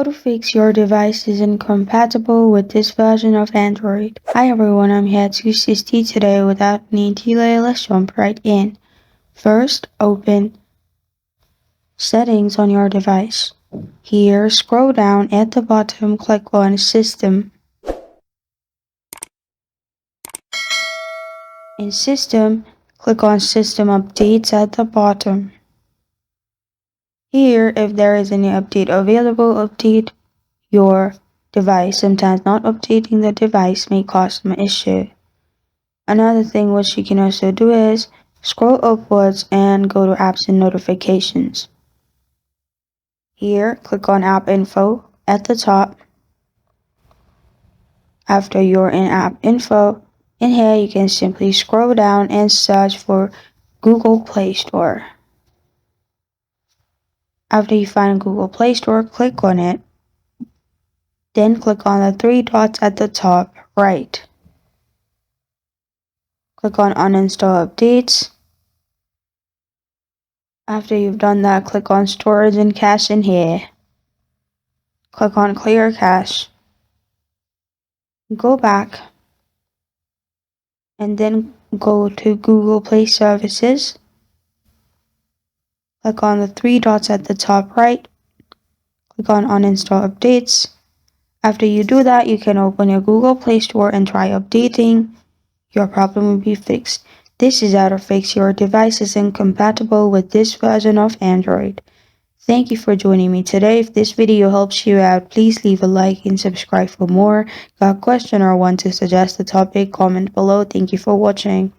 How to fix your device is incompatible with this version of Android. Hi everyone, I'm here to assist you today. Without any delay, let's jump right in. First, open Settings on your device. Here, scroll down at the bottom, click on System. In System, click on System Updates at the bottom. Here, if there is any update available, update your device. Sometimes not updating the device may cause some issue. Another thing which you can also do is scroll upwards and go to Apps and Notifications. Here, click on App Info at the top. After you're in App Info, in here you can simply scroll down and search for Google Play Store. After you find Google Play Store, click on it. Then click on the three dots at the top right. Click on Uninstall Updates. After you've done that, click on Storage and Cache in here. Click on Clear Cache. Go back and then go to Google Play Services. Click on the three dots at the top right. Click on Uninstall Updates. After you do that, you can open your Google Play Store and try updating. Your problem will be fixed. This is how to fix your device is incompatible with this version of Android. Thank you for joining me today. If this video helps you out, please leave a like and subscribe for more. Got a question or want to suggest a topic? Comment below. Thank you for watching.